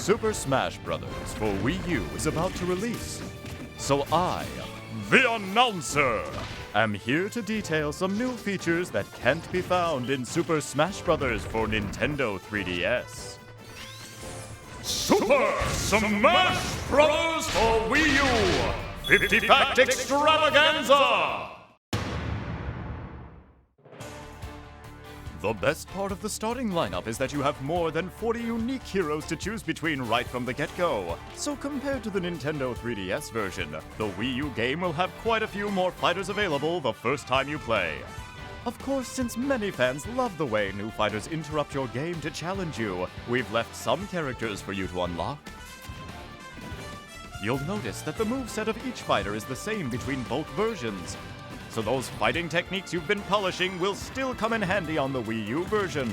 Super Smash Bros. For Wii U is about to release. So I, the announcer, am here to detail some new features that can't be found in Super Smash Bros. For Nintendo 3DS. Super Smash Bros. For Wii U 50-pack Extravaganza! The best part of the starting lineup is that you have more than 40 unique heroes to choose between right from the get-go. So compared to the Nintendo 3DS version, the Wii U game will have quite a few more fighters available the first time you play. Of course, since many fans love the way new fighters interrupt your game to challenge you, we've left some characters for you to unlock. You'll notice that the moveset of each fighter is the same between both versions. So those fighting techniques you've been polishing will still come in handy on the Wii U version.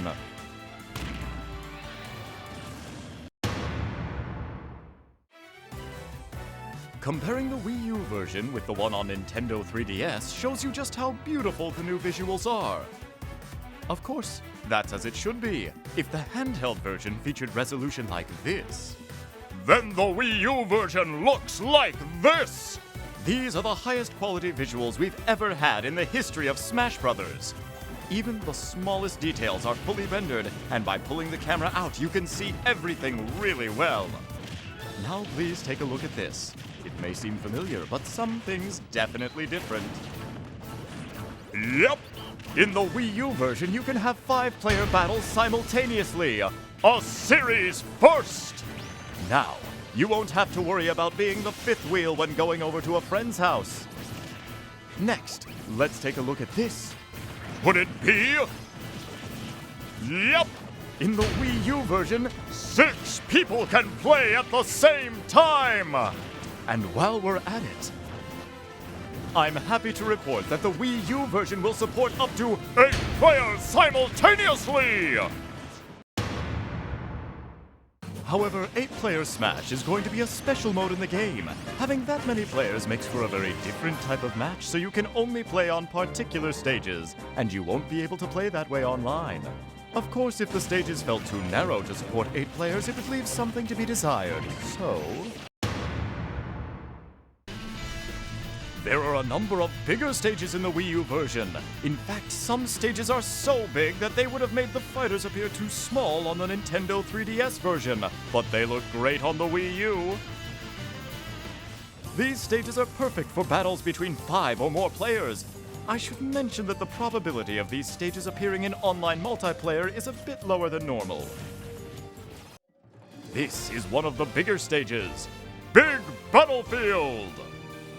Comparing the Wii U version with the one on Nintendo 3DS shows you just how beautiful the new visuals are. Of course, that's as it should be. If the handheld version featured resolution like this, then the Wii U version looks like this! These are the highest quality visuals we've ever had in the history of Smash Bros. Even the smallest details are fully rendered, and by pulling the camera out, you can see everything really well. Now please take a look at this. It may seem familiar, but some things definitely different. Yep! In the Wii U version, you can have 5-player battles simultaneously. A series first! Now, you won't have to worry about being the fifth wheel when going over to a friend's house. Next, let's take a look at this. Would it be? Yep! In the Wii U version, 6 people can play at the same time! And while we're at it, I'm happy to report that the Wii U version will support up to 8 players simultaneously! However, 8-player Smash is going to be a special mode in the game. Having that many players makes for a very different type of match, so you can only play on particular stages, and you won't be able to play that way online. Of course, if the stages felt too narrow to support 8 players, it would leave something to be desired. So there are a number of bigger stages in the Wii U version. In fact, some stages are so big that they would have made the fighters appear too small on the Nintendo 3DS version, but they look great on the Wii U. These stages are perfect for battles between 5 or more players. I should mention that the probability of these stages appearing in online multiplayer is a bit lower than normal. This is one of the bigger stages, Big Battlefield!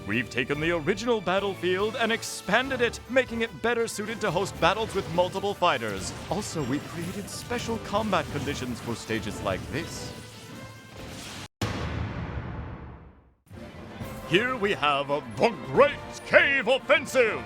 We've taken the original Battlefield and expanded it, making it better suited to host battles with multiple fighters. Also, we created special combat conditions for stages like this. Here we have the Great Cave Offensive!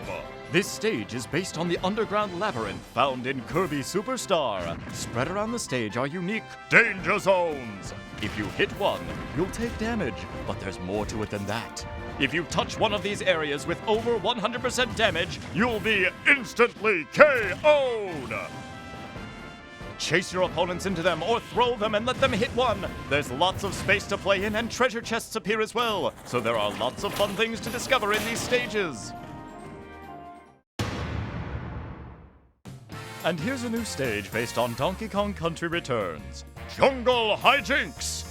This stage is based on the underground labyrinth found in Kirby Superstar. Spread around the stage are unique danger zones. If you hit one, you'll take damage, but there's more to it than that. If you touch one of these areas with over 100% damage, you'll be instantly KO'd! Chase your opponents into them or throw them and let them hit one! There's lots of space to play in and treasure chests appear as well, so there are lots of fun things to discover in these stages. And here's a new stage based on Donkey Kong Country Returns, Jungle Hijinks!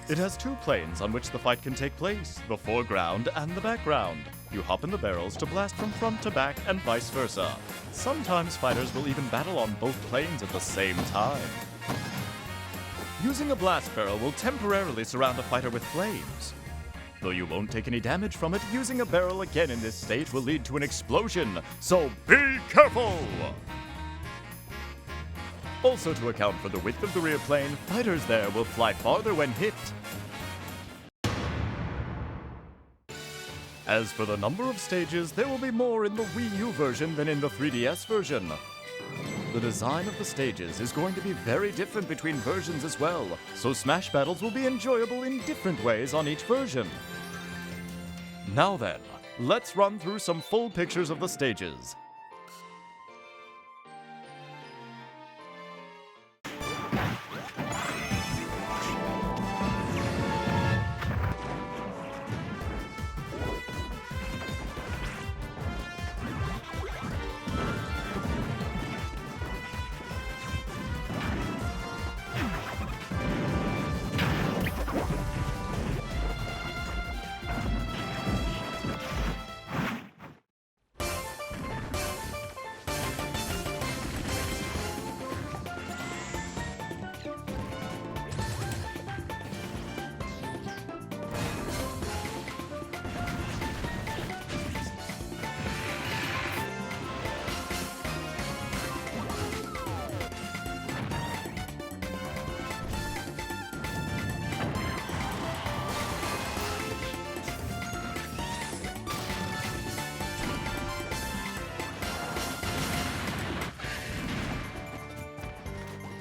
It has 2 planes on which the fight can take place, the foreground and the background. You hop in the barrels to blast from front to back and vice versa. Sometimes fighters will even battle on both planes at the same time. Using a blast barrel will temporarily surround a fighter with flames. Though you won't take any damage from it, using a barrel again in this stage will lead to an explosion, so be careful! Also, to account for the width of the rear plane, fighters there will fly farther when hit. As for the number of stages, there will be more in the Wii U version than in the 3DS version. The design of the stages is going to be very different between versions as well, so Smash battles will be enjoyable in different ways on each version. Now then, let's run through some full pictures of the stages.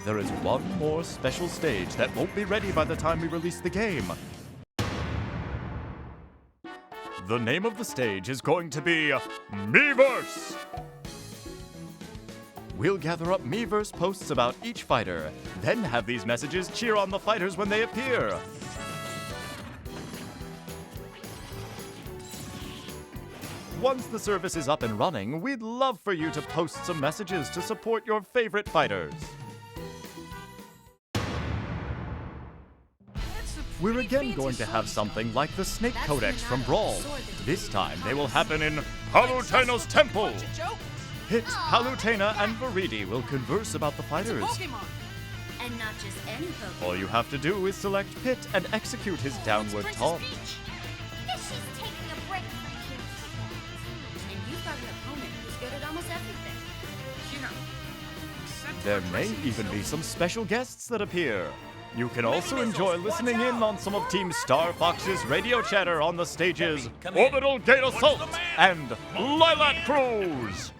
there is one more special stage that won't be ready by the time we release the game. The name of the stage is going to be Miiverse! We'll gather up Miiverse posts about each fighter, then have these messages cheer on the fighters when they appear. Once the service is up and running, we'd love for you to post some messages to support your favorite fighters. We're again going to have something like the Snake Codex from Brawl. This time they will happen in Palutena's temple. Hit, Palutena, and Viridi will converse about the fighters. And not just any Pokemon. All you have to do is select Pit and execute his downward taunt. She's taking a break from you. And you've got an opponent who's good at almost everything. There may even be some special guests that appear. You can also enjoy listening in on some of Team Star Fox's radio chatter on the stages Orbital Gate Assault and Lilac Cruise.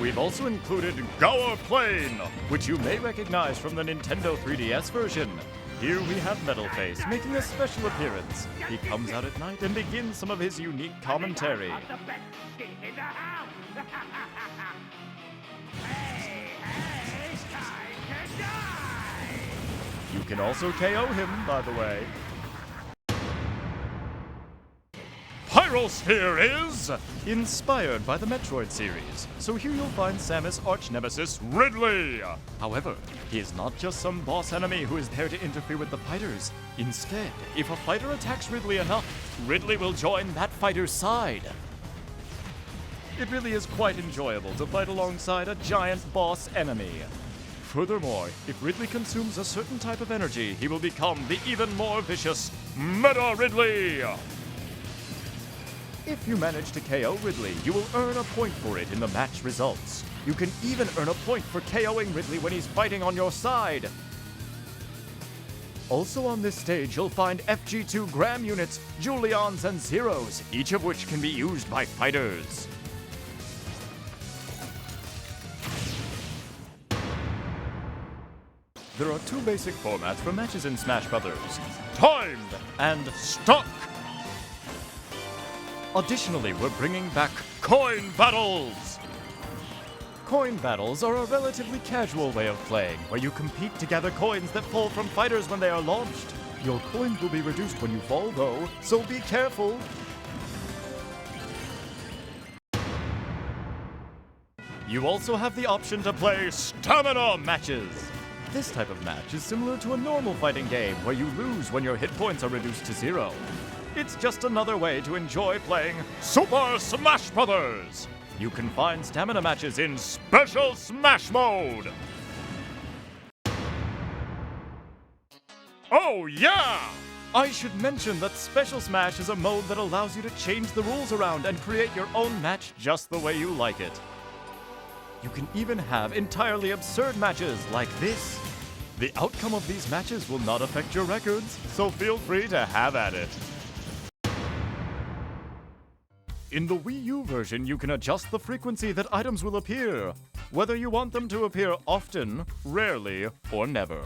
We've also included Gower Plain, which you may recognize from the Nintendo 3DS version. Here we have Metalface making a special appearance. He comes out at night and begins some of his unique commentary. You can also KO him, by the way. Pyrosphere is inspired by the Metroid series, so here you'll find Samus' arch-nemesis, Ridley. However, he is not just some boss enemy who is there to interfere with the fighters. Instead, if a fighter attacks Ridley enough, Ridley will join that fighter's side. It really is quite enjoyable to fight alongside a giant boss enemy. Furthermore, if Ridley consumes a certain type of energy, he will become the even more vicious Meta Ridley! If you manage to KO Ridley, you will earn a point for it in the match results. You can even earn a point for KOing Ridley when he's fighting on your side. Also on this stage, you'll find FG2 Gram units, Julians, and Zeros, each of which can be used by fighters. There are two basic formats for matches in Smash Bros. Timed and Stuck. Additionally, we're bringing back Coin Battles. Coin Battles are a relatively casual way of playing, where you compete to gather coins that fall from fighters when they are launched. Your coins will be reduced when you fall, though, so be careful. You also have the option to play Stamina Matches. This type of match is similar to a normal fighting game where you lose when your hit points are reduced to 0. It's just another way to enjoy playing Super Smash Bros. You can find stamina matches in Special Smash Mode. Oh yeah! I should mention that Special Smash is a mode that allows you to change the rules around and create your own match just the way you like it. You can even have entirely absurd matches like this. The outcome of these matches will not affect your records, so feel free to have at it. In the Wii U version, you can adjust the frequency that items will appear, whether you want them to appear often, rarely, or never.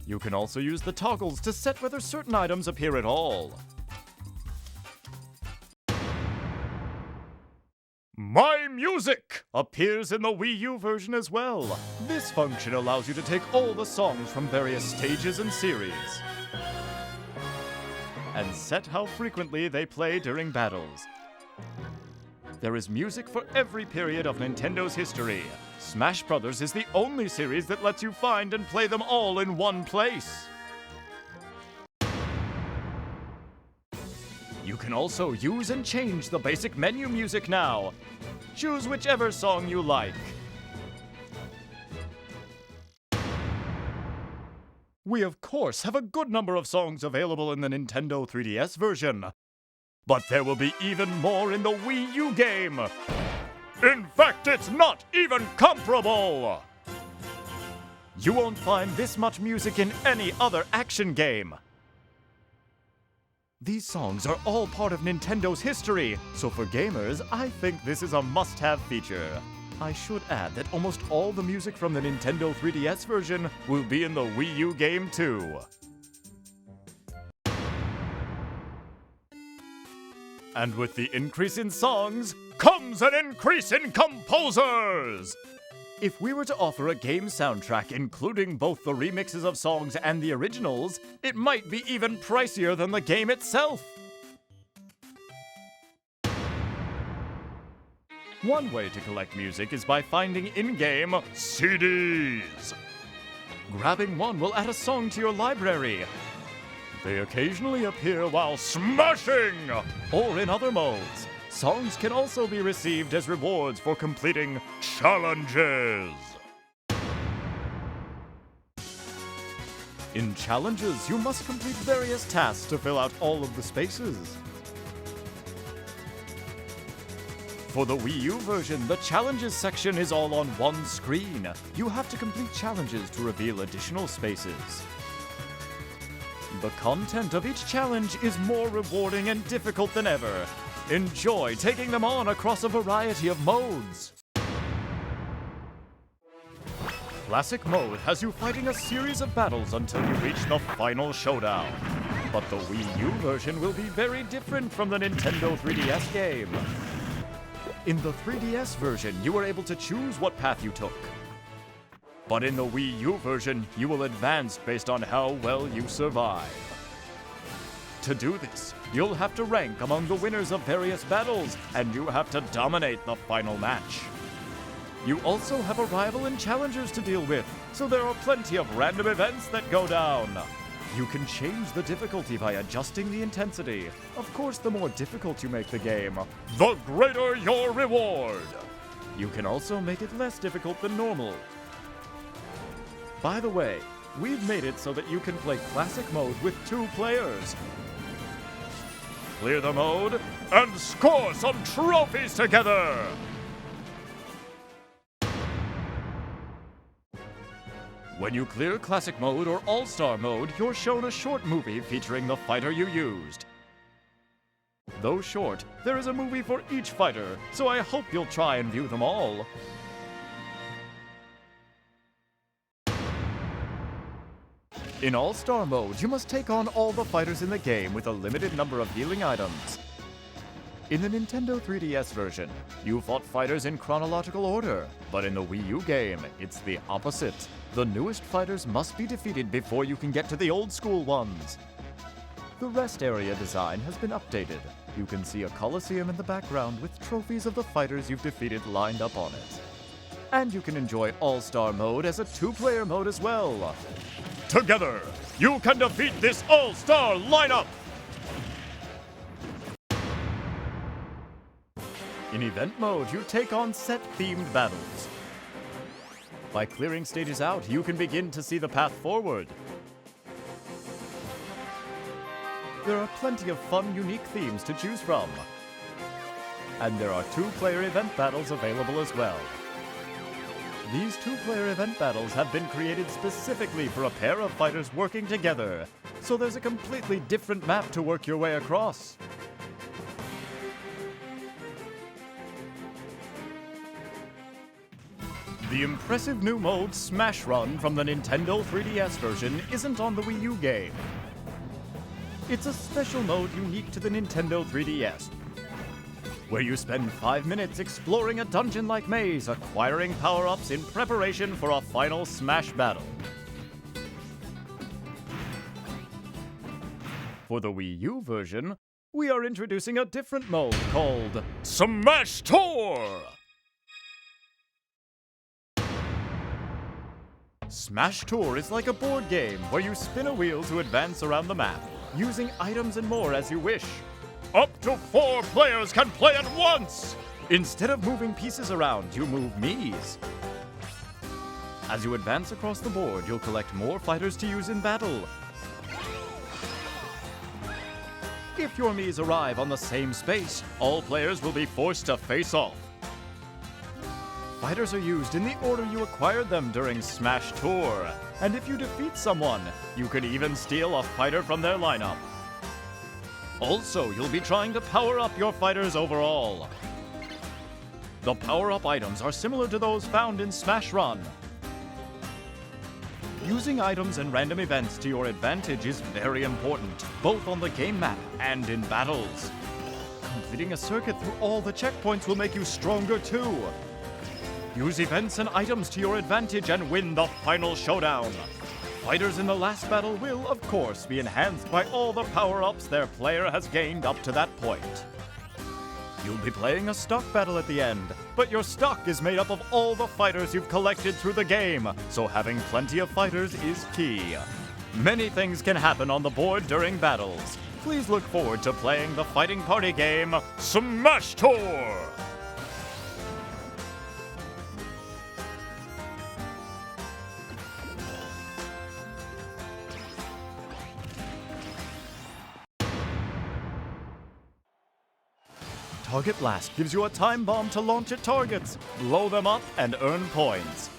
You can also use the toggles to set whether certain items appear at all. My Music appears in the Wii U version as well. This function allows you to take all the songs from various stages and series and set how frequently they play during battles. There is music for every period of Nintendo's history. Smash Bros. Is the only series that lets you find and play them all in one place. You can also use and change the basic menu music now. Choose whichever song you like. We of course have a good number of songs available in the Nintendo 3DS version, but there will be even more in the Wii U game. In fact, it's not even comparable! You won't find this much music in any other action game. These songs are all part of Nintendo's history, so for gamers, I think this is a must-have feature. I should add that almost all the music from the Nintendo 3DS version will be in the Wii U game too. And with the increase in songs, comes an increase in composers! If we were to offer a game soundtrack including both the remixes of songs and the originals, it might be even pricier than the game itself! One way to collect music is by finding in-game CDs. Grabbing one will add a song to your library. They occasionally appear while smashing, or in other modes. Songs can also be received as rewards for completing challenges. In challenges, you must complete various tasks to fill out all of the spaces. For the Wii U version, the challenges section is all on one screen. You have to complete challenges to reveal additional spaces. The content of each challenge is more rewarding and difficult than ever. Enjoy taking them on across a variety of modes. Classic mode has you fighting a series of battles until you reach the final showdown. But the Wii U version will be very different from the Nintendo 3DS game. In the 3DS version, you were able to choose what path you took. But in the Wii U version, you will advance based on how well you survive. To do this, you'll have to rank among the winners of various battles, and you have to dominate the final match. You also have a rival and challengers to deal with, so there are plenty of random events that go down. You can change the difficulty by adjusting the intensity. Of course, the more difficult you make the game, the greater your reward. You can also make it less difficult than normal. By the way, we've made it so that you can play Classic Mode with 2 players. Clear the mode and score some trophies together! When you clear Classic Mode or All-Star Mode, you're shown a short movie featuring the fighter you used. Though short, there is a movie for each fighter, so I hope you'll try and view them all. In All-Star Mode, you must take on all the fighters in the game with a limited number of healing items. In the Nintendo 3DS version, you fought fighters in chronological order, but in the Wii U game, it's the opposite. The newest fighters must be defeated before you can get to the old-school ones. The rest area design has been updated. You can see a coliseum in the background with trophies of the fighters you've defeated lined up on it. And you can enjoy All-Star Mode as a 2-player mode as well. Together, you can defeat this all-star lineup! In event mode, you take on set-themed battles. By clearing stages out, you can begin to see the path forward. There are plenty of fun, unique themes to choose from. And there are 2-player event battles available as well. These 2-player event battles have been created specifically for a pair of fighters working together, so there's a completely different map to work your way across. The impressive new mode Smash Run from the Nintendo 3DS version isn't on the Wii U game. It's a special mode unique to the Nintendo 3DS, where you spend 5 minutes exploring a dungeon-like maze, acquiring power-ups in preparation for a final Smash battle. For the Wii U version, we are introducing a different mode called Smash Tour! Smash Tour is like a board game where you spin a wheel to advance around the map, using items and more as you wish. Up to 4 players can play at once! Instead of moving pieces around, you move Miis. As you advance across the board, you'll collect more fighters to use in battle. If your Miis arrive on the same space, all players will be forced to face off. Fighters are used in the order you acquired them during Smash Tour, and if you defeat someone, you can even steal a fighter from their lineup. Also, you'll be trying to power up your fighters overall. The power-up items are similar to those found in Smash Run. Using items and random events to your advantage is very important, both on the game map and in battles. Completing a circuit through all the checkpoints will make you stronger too. Use events and items to your advantage and win the final showdown. Fighters in the last battle will, of course, be enhanced by all the power-ups their player has gained up to that point. You'll be playing a stock battle at the end, but your stock is made up of all the fighters you've collected through the game, so having plenty of fighters is key. Many things can happen on the board during battles. Please look forward to playing the fighting party game, Smash Tour! Target Blast gives you a time bomb to launch at targets, blow them up, and earn points.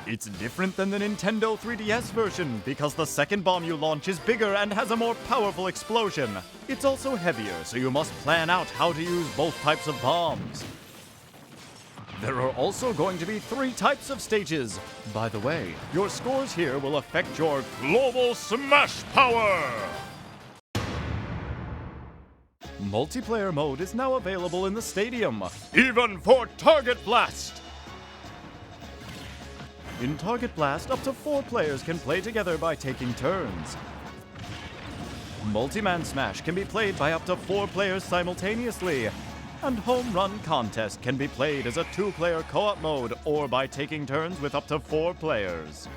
It's different than the Nintendo 3DS version because the second bomb you launch is bigger and has a more powerful explosion. It's also heavier, so you must plan out how to use both types of bombs. There are also going to be 3 types of stages. By the way, your scores here will affect your global smash power! Multiplayer mode is now available in the stadium, even for Target Blast! In Target Blast, up to 4 players can play together by taking turns. Multi-Man Smash can be played by up to 4 players simultaneously, and Home Run Contest can be played as a 2-player co-op mode or by taking turns with up to 4 players.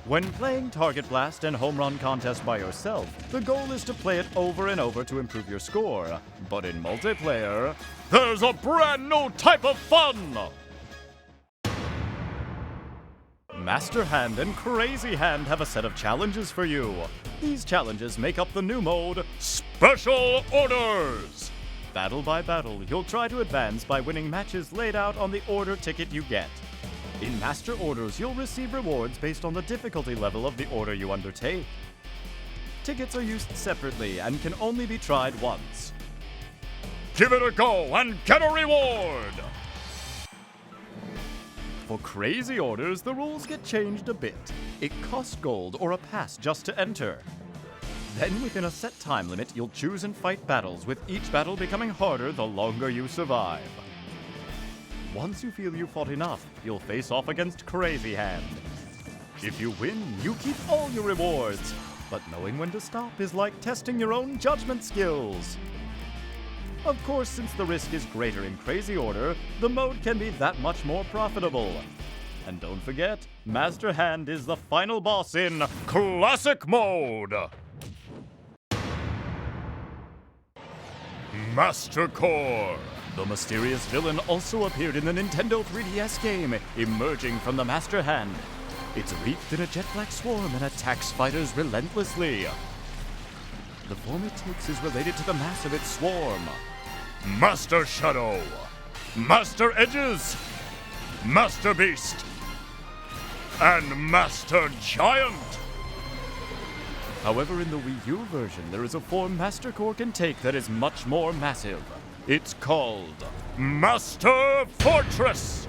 When playing Target Blast and Home Run Contest by yourself, the goal is to play it over and over to improve your score. But in multiplayer, there's a brand new type of fun! Master Hand and Crazy Hand have a set of challenges for you. These challenges make up the new mode, Special Orders! Battle by battle, you'll try to advance by winning matches laid out on the order ticket you get. In Master Orders, you'll receive rewards based on the difficulty level of the order you undertake. Tickets are used separately and can only be tried once. Give it a go and get a reward! For Crazy Orders, the rules get changed a bit. It costs gold or a pass just to enter. Then, within a set time limit, you'll choose and fight battles, with each battle becoming harder the longer you survive. Once you feel you've fought enough, you'll face off against Crazy Hand. If you win, you keep all your rewards. But knowing when to stop is like testing your own judgment skills. Of course, since the risk is greater in Crazy Order, the mode can be that much more profitable. And don't forget, Master Hand is the final boss in Classic Mode! Master Core! The mysterious villain also appeared in the Nintendo 3DS game, emerging from the Master Hand. It's wreathed in a jet black swarm and attacks fighters relentlessly. The form it takes is related to the mass of its swarm. Master Shadow, Master Edges, Master Beast, and Master Giant! However, in the Wii U version, there is a form Master Core can take that is much more massive. It's called Master Fortress!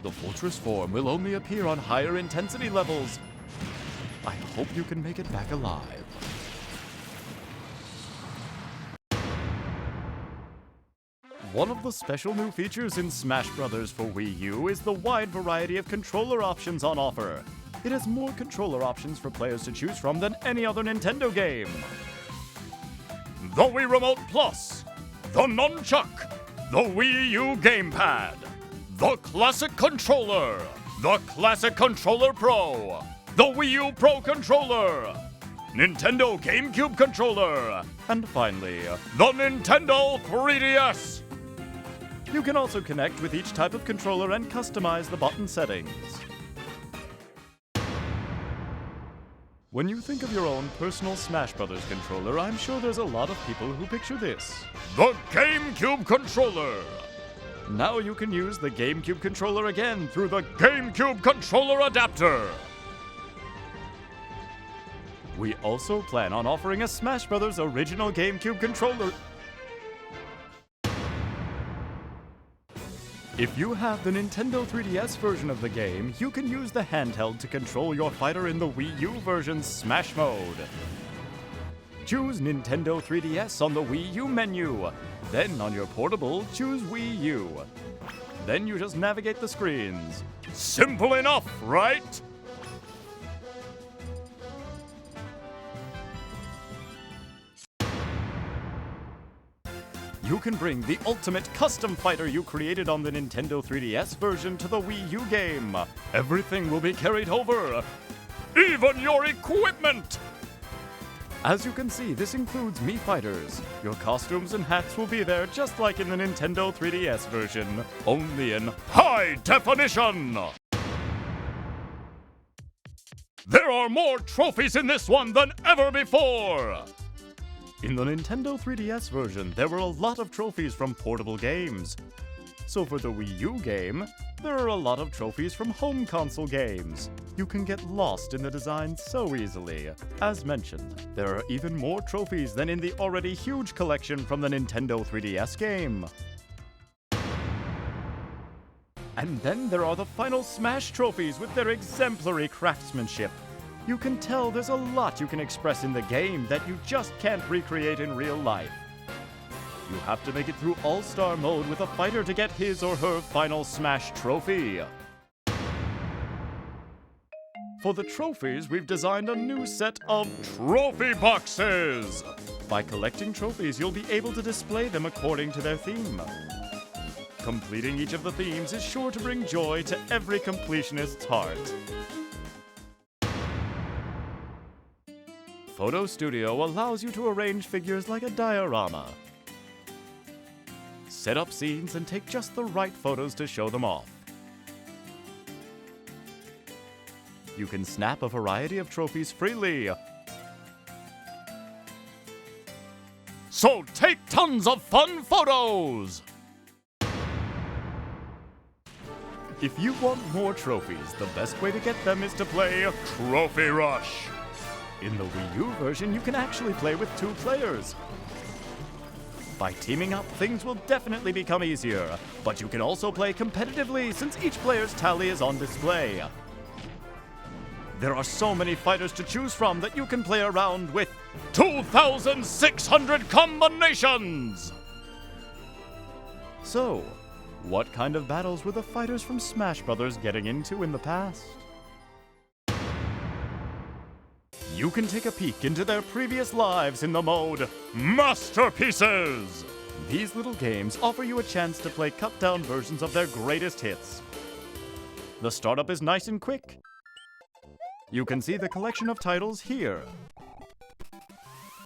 The Fortress form will only appear on higher intensity levels. I hope you can make it back alive. One of the special new features in Smash Bros. For Wii U is the wide variety of controller options on offer. It has more controller options for players to choose from than any other Nintendo game. The Wii Remote Plus, the Nunchuck, the Wii U Gamepad, the Classic Controller, the Classic Controller Pro, the Wii U Pro Controller, Nintendo GameCube Controller, and finally, the Nintendo 3DS! You can also connect with each type of controller and customize the button settings. When you think of your own personal Smash Bros. Controller, I'm sure there's a lot of people who picture this. The GameCube Controller! Now you can use the GameCube controller again through the GameCube controller adapter! We also plan on offering a Smash Bros. Original GameCube controller. If you have the Nintendo 3DS version of the game, you can use the handheld to control your fighter in the Wii U version's Smash mode. Choose Nintendo 3DS on the Wii U menu. Then on your portable, choose Wii U. Then you just navigate the screens. Simple enough, right? You can bring the ultimate custom fighter you created on the Nintendo 3DS version to the Wii U game. Everything will be carried over, even your equipment! As you can see, this includes Mii Fighters. Your costumes and hats will be there just like in the Nintendo 3DS version, only in high definition! There are more trophies in this one than ever before! In the Nintendo 3DS version, there were a lot of trophies from portable games. So for the Wii U game, there are a lot of trophies from home console games. You can get lost in the design so easily. As mentioned, there are even more trophies than in the already huge collection from the Nintendo 3DS game. And then there are the final Smash trophies with their exemplary craftsmanship. You can tell there's a lot you can express in the game that you just can't recreate in real life. You have to make it through All-Star mode with a fighter to get his or her final Smash trophy. For the trophies, we've designed a new set of trophy boxes! By collecting trophies, you'll be able to display them according to their theme. Completing each of the themes is sure to bring joy to every completionist's heart. Photo Studio allows you to arrange figures like a diorama. Set up scenes and take just the right photos to show them off. You can snap a variety of trophies freely. So take tons of fun photos! If you want more trophies, the best way to get them is to play Trophy Rush. In the Wii U version, you can actually play with 2 players. By teaming up, things will definitely become easier, but you can also play competitively since each player's tally is on display. There are so many fighters to choose from that you can play around with 2,600 combinations! So, what kind of battles were the fighters from Smash Bros. Getting into in the past? You can take a peek into their previous lives in the mode Masterpieces! These little games offer you a chance to play cut-down versions of their greatest hits. The startup is nice and quick. You can see the collection of titles here.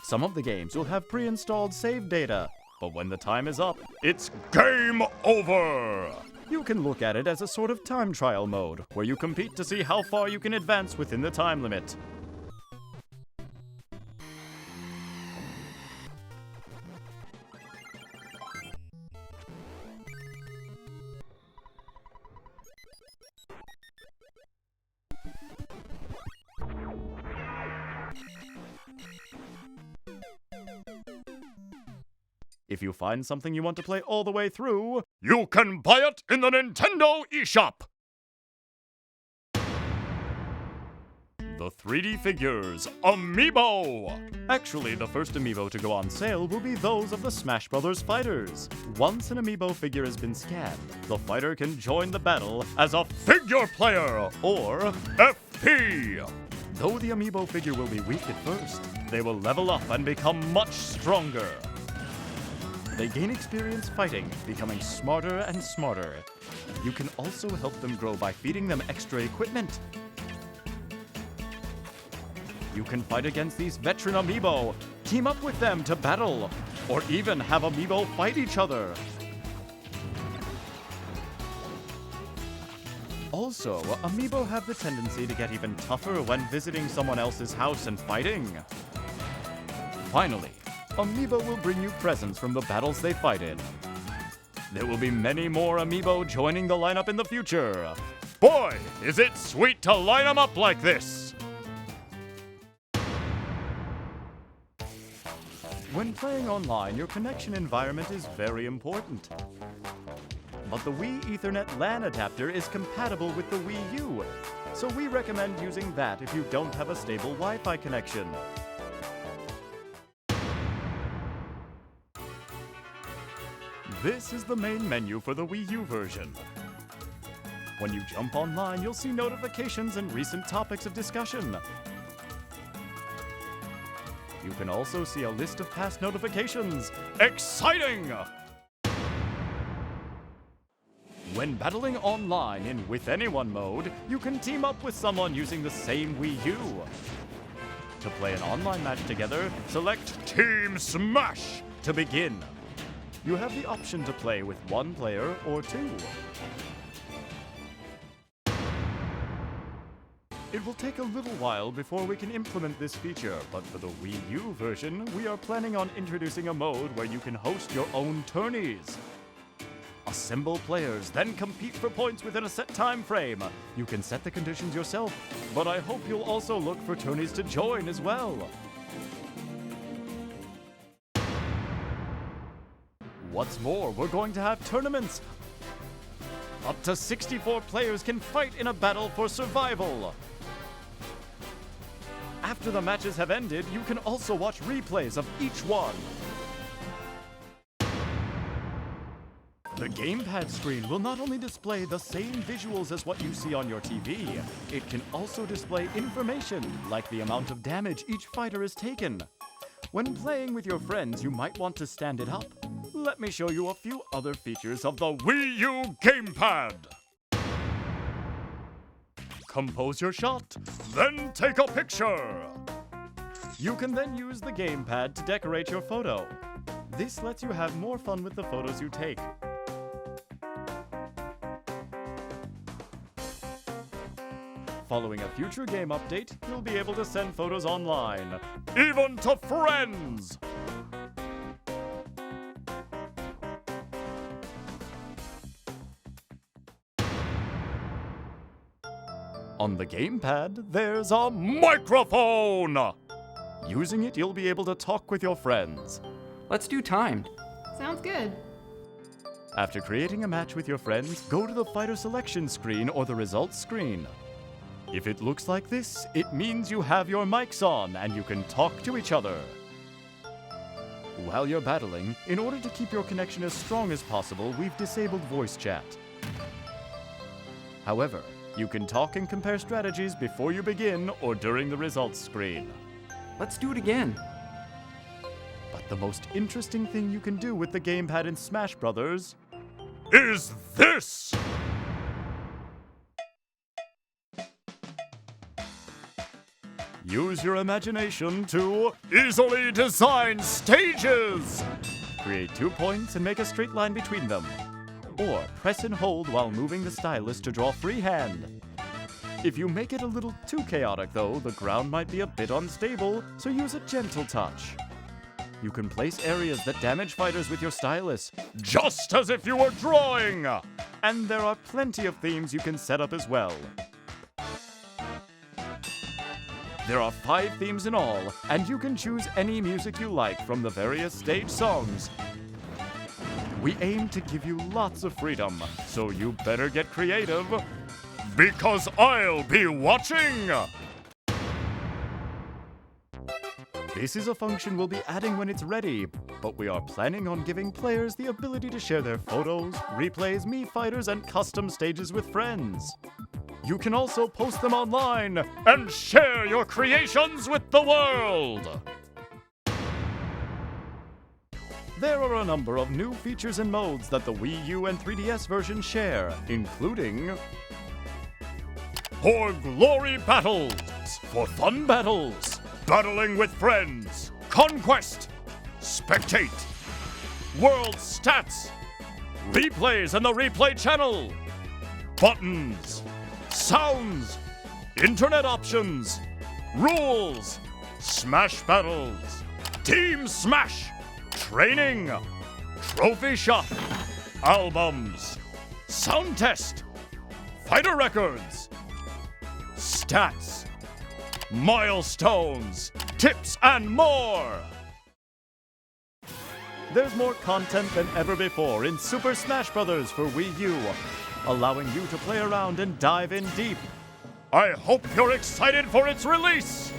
Some of the games will have pre-installed save data, but when the time is up, it's game over! You can look at it as a sort of time trial mode, where you compete to see how far you can advance within the time limit. If you find something you want to play all the way through, you can buy it in the Nintendo eShop! The 3D figures, Amiibo! Actually, the first Amiibo to go on sale will be those of the Smash Bros. Fighters. Once an Amiibo figure has been scanned, the fighter can join the battle as a figure player, or FP! Though the Amiibo figure will be weak at first, they will level up and become much stronger. They gain experience fighting, becoming smarter and smarter. You can also help them grow by feeding them extra equipment. You can fight against these veteran Amiibo, team up with them to battle, or even have Amiibo fight each other. Also, Amiibo have the tendency to get even tougher when visiting someone else's house and fighting. Finally, Amiibo will bring you presents from the battles they fight in. There will be many more amiibo joining the lineup in the future. Boy, is it sweet to line them up like this! When playing online, your connection environment is very important. But the Wii Ethernet LAN adapter is compatible with the Wii U, so we recommend using that if you don't have a stable Wi-Fi connection. This is the main menu for the Wii U version. When you jump online, you'll see notifications and recent topics of discussion. You can also see a list of past notifications. Exciting! When battling online in With Anyone mode, you can team up with someone using the same Wii U. To play an online match together, select Team Smash to begin. You have the option to play with one player or two. It will take a little while before we can implement this feature, but for the Wii U version, we are planning on introducing a mode where you can host your own tourneys. Assemble players, then compete for points within a set time frame. You can set the conditions yourself, but I hope you'll also look for tourneys to join as well. What's more, we're going to have tournaments. Up to 64 players can fight in a battle for survival. After the matches have ended, you can also watch replays of each one. The gamepad screen will not only display the same visuals as what you see on your TV, it can also display information like the amount of damage each fighter has taken. When playing with your friends, you might want to stand it up. Let me show you a few other features of the Wii U gamepad. Compose your shot, then take a picture. You can then use the gamepad to decorate your photo. This lets you have more fun with the photos you take. Following a future game update, you'll be able to send photos online, even to friends! On the gamepad, there's a microphone! Using it, you'll be able to talk with your friends. Let's do timed. Sounds good. After creating a match with your friends, go to the fighter selection screen or the results screen. If it looks like this, it means you have your mics on and you can talk to each other. While you're battling, in order to keep your connection as strong as possible, we've disabled voice chat. However, you can talk and compare strategies before you begin or during the results screen. Let's do it again. But the most interesting thing you can do with the gamepad in Smash Brothers is this! Use your imagination to easily design stages! Create 2 points and make a straight line between them. Or press and hold while moving the stylus to draw freehand. If you make it a little too chaotic though, the ground might be a bit unstable, so use a gentle touch. You can place areas that damage fighters with your stylus, just as if you were drawing! And there are plenty of themes you can set up as well. There are 5 themes in all, and you can choose any music you like from the various stage songs. We aim to give you lots of freedom, so you better get creative, because I'll be watching! This is a function we'll be adding when it's ready, but we are planning on giving players the ability to share their photos, replays, Mii Fighters, and custom stages with friends. You can also post them online and share your creations with the world! There are a number of new features and modes that the Wii U and 3DS versions share, including For Glory Battles, for fun battles, battling with friends, Conquest, Spectate, World Stats, Replays in the Replay Channel, Buttons, Sounds, Internet Options, Rules, Smash Battles, Team Smash, Training, Trophy Shop, albums, sound test, fighter records, stats, milestones, tips, and more! There's more content than ever before in Super Smash Bros. For Wii U, allowing you to play around and dive in deep. I hope you're excited for its release!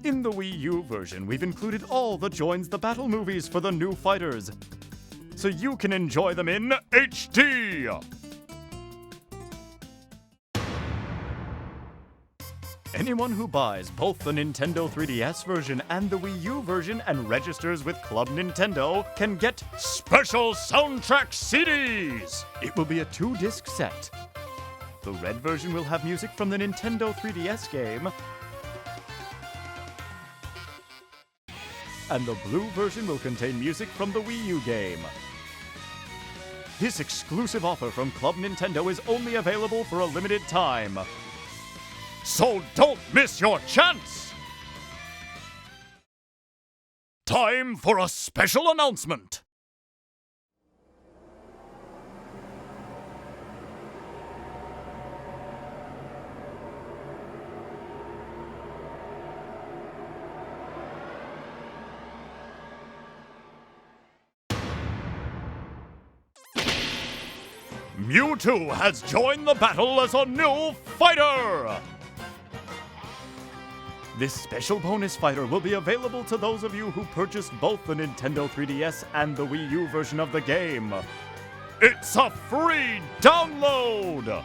In the Wii U version, we've included all the Joins the Battle movies for the new fighters, so you can enjoy them in HD! Anyone who buys both the Nintendo 3DS version and the Wii U version and registers with Club Nintendo can get special soundtrack CDs! It will be a 2-disc set. The red version will have music from the Nintendo 3DS game, and the blue version will contain music from the Wii U game. This exclusive offer from Club Nintendo is only available for a limited time. So don't miss your chance! Time for a special announcement! Mewtwo has joined the battle as a new fighter! This special bonus fighter will be available to those of you who purchased both the Nintendo 3DS and the Wii U version of the game. It's a free download!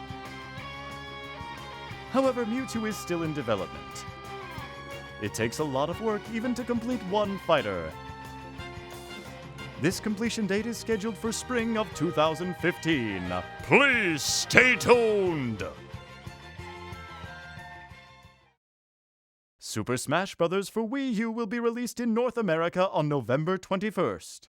However, Mewtwo is still in development. It takes a lot of work even to complete one fighter. This completion date is scheduled for spring of 2015. Please stay tuned! Super Smash Bros. For Wii U will be released in North America on November 21st.